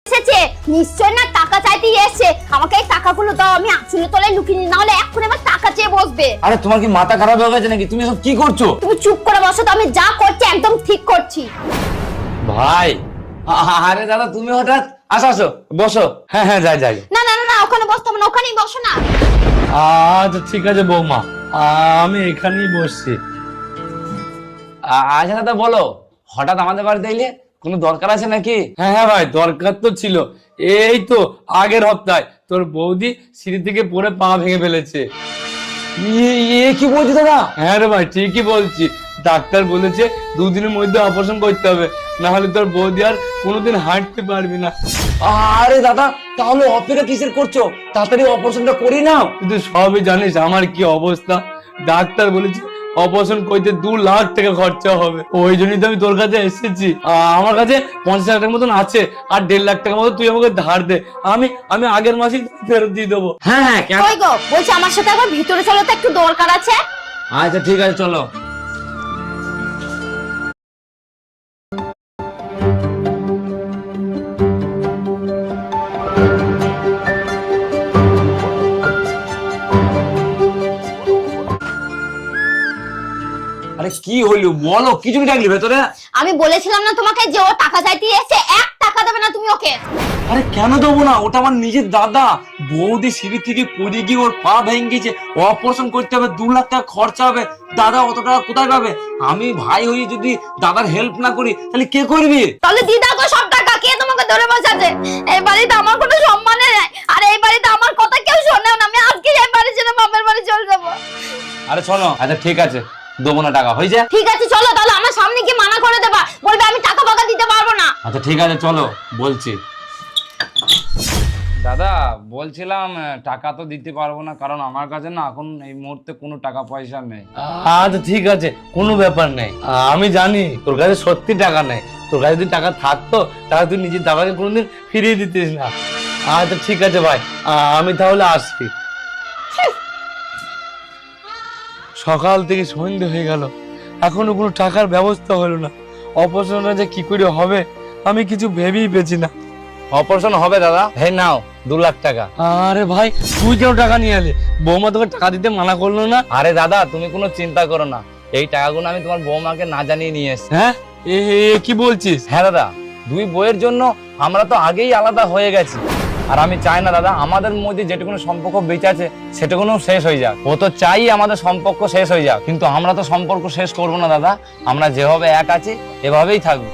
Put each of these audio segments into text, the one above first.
এসেছে নিশ্চয় না টাকা চাইতে এসেছে। আমাকে এই টাকাগুলো দাও, আমি আঁচলে তলায় লুকিয়ে নিই, না হলে এখন আমার টাকা চেয়ে বসবে। আরে তোমার কি মাথা খারাপ হয়ে গেছে নাকি? তুমি সব কি করছো? তুমি চুপ করে বসো তো, আমি যা করছি একদম ঠিক করছি। ভাই আরে দাদা তুমি হঠাৎ আসো আসো বসো। হ্যাঁ হ্যাঁ যাই যাই। না না না না, ওখানে বসতে হবে না, ওখানেই বসো না। আচ্ছা ঠিক আছে বৌমা, আমি এখানেই বসছি। আচ্ছা দাদা বলো, হঠাৎ আমাদের বাড়িতে এলে কোনো দরকার আছে নাকি? হ্যাঁ হ্যাঁ ভাই, দরকার তো ছিল। এই তো আগের সপ্তাহে তোর বৌদি সিঁড়ি থেকে পড়ে পা ভেঙে ফেলেছে। কি বলছো দাদা? হ্যাঁ রে ভাই, ঠিকই বলছি। ডাক্তার বলেছে 2 দিনের মধ্যে অপারেশন করতে হবে, না হলে তোর বৌদি আর কোনোদিন হাঁটতে পারবি না। আরে দাদা তাহলে অপেক্ষা কিসের করছো? তাড়াতাড়ি অপারেশনটা করি নাও। তুই সবই জানিস আমার কি অবস্থা। ডাক্তার বলেছে অপারেশন করতে 2 লাখ টাকা খরচা হবে। ওই জন্যই তো আমি তোর কাছে এসেছি। আমার কাছে 50 লাখ টাকার মতন আছে, আর 1.5 লাখ টাকার মতো তুই আমাকে ধার দে, আমি আগের মাসেই ফেরত দিয়ে দেবো। হ্যাঁ হ্যাঁ কেন? কই গো, বলছি আমার সাথে একবার ভিতরে চলো তো, একটু দরকার আছে। আচ্ছা ঠিক আছে চলো। আরে কি হলো বলো, কি জন্য ডাকলি ভেতরে? আমি বলেছিলাম না তোমাকে যে ও টাকা চাইতে এসেছে, 1 টাকা দেবে না তুমি ওকে। আরে কেন দেবো না? ওটা আমার নিজের দাদা। বৌদি সিঁড়ি থেকে পড়ে গিয়ে ওর পা ভেঙে গেছে, অপারেশন করতে হবে, 2 লাখ টাকা খরচা হবে। দাদা অত টাকা কোথায় পাবে? আমি ভাই হয়ে যদি দাদার হেল্প না করি তাহলে কে করবি? তাহলে দিদা গো সব টাকা কে তোমাকে ধরে বসাছে? এই বাড়িতে আমার কোনো সম্মান নেই, আর এই বাড়িতে আমার কথা কেউ শোনেও না। আমি আজকে এই বাড়ি ছেড়ে বাপের বাড়ি চলে যাবো। আরে শোনো, আচ্ছা ঠিক আছে দেবো না টাকা, হয়েছে? ঠিক আছে চলো, তাহলে আমার সামনে কি মানা করে দেবা, বলবে আমি টাকা ফাকা দিতে পারবো না। আচ্ছা ঠিক আছে চলো বলছি। দাদা বলছিলাম টাকা তো দিতে পারবো না, কারণ আমার কাছে না এখন এই মুহূর্তে কোনো টাকা পয়সা নেই। আচ্ছা ঠিক আছে, কোনো ব্যাপার নেই। আমি জানি তোর কাছে সত্যি টাকা নেই। তোর কাছে যদি টাকা থাকতো তাহলে তুই নিজের দাদাকে কোনোদিন ফিরিয়ে দিতিস না। আচ্ছা ঠিক আছে ভাই, আমি তাহলে আসছি। সকাল থেকে সন্ধে হয়ে গেল, এখনো কোনো টাকার ব্যবস্থা হলো না। অপারেশনটা যে কি করে হবে আমি কিছু ভেবেই পেছি না। অপারেশন হবে দাদা, হ্যাঁ নাও 2 লাখ টাকা। আরে ভাই তুই কেন টাকা নিয়ে এলি? বৌমা তোকে টাকা দিতে মানা করলো না? আরে দাদা তুমি কোনো চিন্তা করো না, এই টাকাগুলো আমি তোমার বৌমাকে না জানিয়ে নিয়ে এসেছি। হ্যাঁ কি বলছিস? হ্যাঁ দাদা, 2 বইয়ের জন্য আমরা তো আগেই আলাদা হয়ে গেছি, আর আমি চাই না দাদা আমাদের মধ্যে যেটুকু সম্পর্ক বেঁচে আছে সেটুকুনো শেষ হয়ে যাক। ও তো চাই আমাদের সম্পর্ক শেষ হয়ে যাক, কিন্তু আমরা তো সম্পর্ক শেষ করবো না দাদা। আমরা যেভাবে এক আছি এভাবেই থাকবো।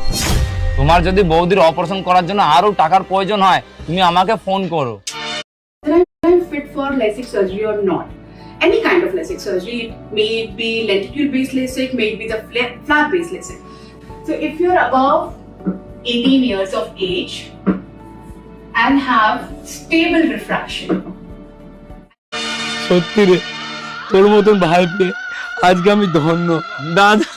তোমার যদি বৌদির অপারেশন করার জন্য আরো টাকার প্রয়োজন হয় তুমি আমাকে ফোন করো। I'm fit for LASIK surgery or not. Any kind of LASIK surgery, may it be lenticle-based LASIK, may it be the flap-based LASIK. So if you're above 18 years of age and have stable refraction. সত্যি রে, তোর মতন ভাই পেয়ে আজকে আমি ধন্য। দাদা